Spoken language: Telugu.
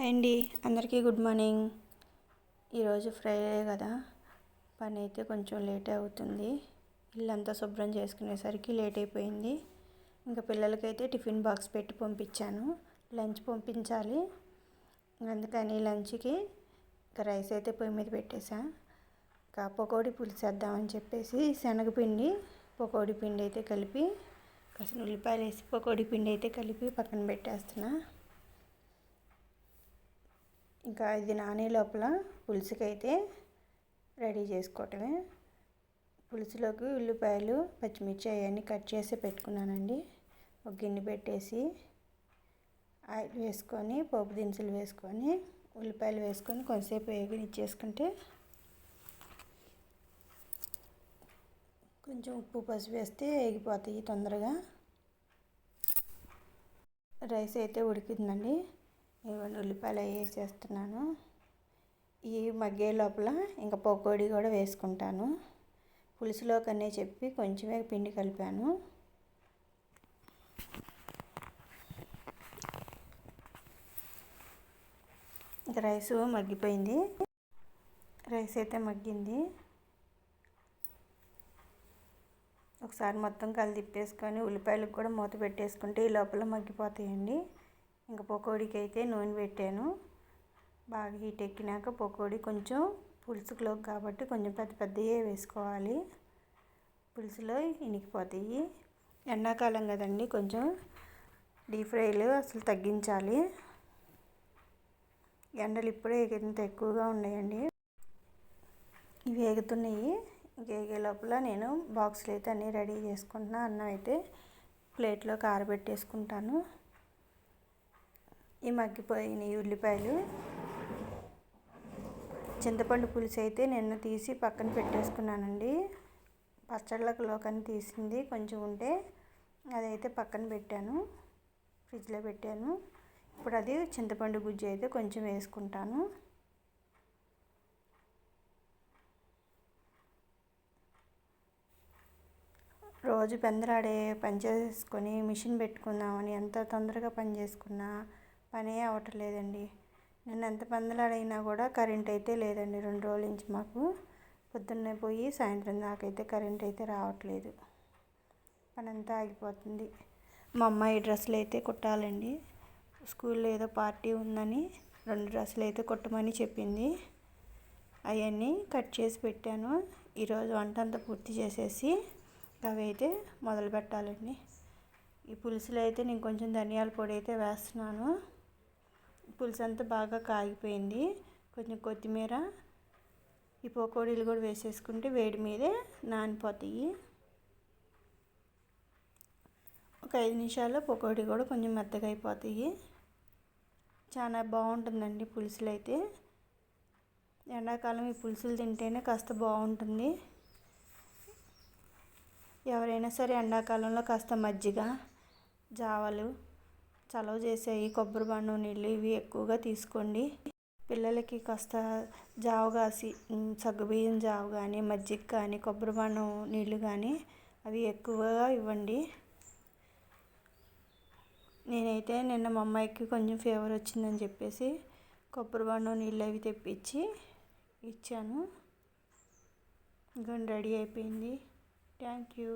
హాయ్ అండి, అందరికీ గుడ్ మార్నింగ్. ఈరోజు ఫ్రైడే కదా, పని అయితే కొంచెం లేట్ అవుతుంది. ఇల్లంతా శుభ్రం చేసుకునేసరికి లేట్ అయిపోయింది. ఇంకా పిల్లలకైతే టిఫిన్ బాక్స్ పెట్టి పంపించాను, లంచ్ పంపించాలి. అందుకని లంచ్కి ఇంకా రైస్ అయితే పొయ్యి మీద పెట్టేసా. ఇంకా పకోడీ పులిసేద్దామని చెప్పేసి శనగపిండి పకోడీ పిండి అయితే కలిపి కాసిన ఉల్లిపాయలు వేసి పకోడీ పిండి అయితే కలిపి పక్కన పెట్టేస్తున్నా. ఇంకా ఇది నానే లోపల పులుసుకైతే రెడీ చేసుకోవటమే. పులుసులోకి ఉల్లిపాయలు పచ్చిమిర్చి అవన్నీ కట్ చేసి పెట్టుకున్నానండి. ఒక గిన్నె పెట్టేసి ఆయిల్ వేసుకొని పోపు దినుసులు వేసుకొని ఉల్లిపాయలు వేసుకొని కొంచెంసేపు వేగనిచ్చేసుకుంటే కొంచెం ఉప్పు పసుపు వేస్తే వేగిపోతాయి తొందరగా. రైస్ అయితే ఉడికిందండి. ఇవన్నీ ఉల్లిపాయలు వేసేస్తున్నాను. ఈ మగ్గే లోపల ఇంకా పకోడీ కూడా వేసుకుంటాను. పులుసులోకనే చెప్పి కొంచెమే పిండి కలిపాను. ఇంకా రైస్ మగ్గిపోయింది. రైస్ అయితే మగ్గింది. ఒకసారి మొత్తం తిప్పేసుకొని ఉల్లిపాయలకు కూడా మూత పెట్టేసుకుంటే ఈ లోపల మగ్గిపోతాయండి. ఇంకా పకోడీకి అయితే నూనె పెట్టాను. బాగా హీట్ ఎక్కినాక పకోడీ కొంచెం పులుసులోకి కాబట్టి కొంచెం పెద్ద పెద్దయే వేసుకోవాలి. పులుసులో ఇనికిపోతాయి. ఎండాకాలం కదండి, కొంచెం డీప్ ఫ్రైలు అసలు తగ్గించాలి. ఎండలు ఇప్పుడే ఇంత ఎక్కువగా ఉన్నాయండి. ఇవి వేగుతున్నాయి. వేగే లోపల నేను బాక్సులు అయితే అన్నీ రెడీ చేసుకుంటున్నా. అన్నం అయితే ప్లేట్లో ఆరబెట్టేసుకుంటాను. ఈ మగ్గిపోయిన ఉల్లిపాయలు చింతపండు పులుసు అయితే నిన్న తీసి పక్కన పెట్టేసుకున్నానండి. పచ్చళ్ళలోకని తీసింది కొంచెం ఉంటే అదైతే పక్కన పెట్టాను, ఫ్రిడ్జ్లో పెట్టాను. ఇప్పుడు అది చింతపండు గుజ్జు అయితే కొంచెం వేసుకుంటాను. రోజు పెందలాడే పని చేసుకొని మిషన్ పెట్టుకుందామని ఎంత తొందరగా పని చేసుకున్నా పనే అవ్వట్లేదండి. నేను ఎంత పెందలాడైనా కూడా కరెంట్ అయితే లేదండి. 2 రోజుల నుంచి మాకు పొద్దున్నే పోయి సాయంత్రం దాకా అయితే కరెంట్ అయితే రావట్లేదు. పని అంతా ఆగిపోతుంది. మా అమ్మాయి డ్రెస్సులు అయితే కుట్టాలండి. స్కూల్లో ఏదో పార్టీ ఉందని 2 డ్రెస్సులు అయితే కుట్టమని చెప్పింది. అవన్నీ కట్ చేసి పెట్టాను. ఈరోజు వంట అంతా పూర్తి చేసేసి అవి అయితే మొదలు పెట్టాలండి. ఈ పులుసులో అయితే నేను కొంచెం ధనియాల పొడి అయితే వేస్తున్నాను. పులుసు అంతా బాగా కాగిపోయింది. కొంచెం కొత్తిమీర ఈ పకోడీలు కూడా వేసేసుకుంటే వేడి మీదే నానిపోతాయి. ఒక 5 నిమిషాల్లో పకోడీ కూడా కొంచెం మెత్తగా అయిపోతాయి. చాలా బాగుంటుందండి పులుసులు అయితే. ఎండాకాలం ఈ పులుసులు తింటేనే కాస్త బాగుంటుంది. ఎవరైనా సరే ఎండాకాలంలో కాస్త మజ్జిగ, జావలు, చలవ చేసేవి, కొబ్బరి బండం నీళ్ళు ఇవి ఎక్కువగా తీసుకోండి. పిల్లలకి కాస్త జావ కాసి సగ్గుబియ్యం జావ కానీ, మజ్జిగ కానీ, కొబ్బరి బండం నీళ్ళు కానీ అవి ఎక్కువగా ఇవ్వండి. నేనైతే నిన్న మా అమ్మాయికి కొంచెం ఫీవర్ వచ్చిందని చెప్పేసి కొబ్బరి బండం నీళ్ళు అవి తెప్పించి ఇచ్చాను. ఇంకా రెడీ అయిపోయింది. Thank you.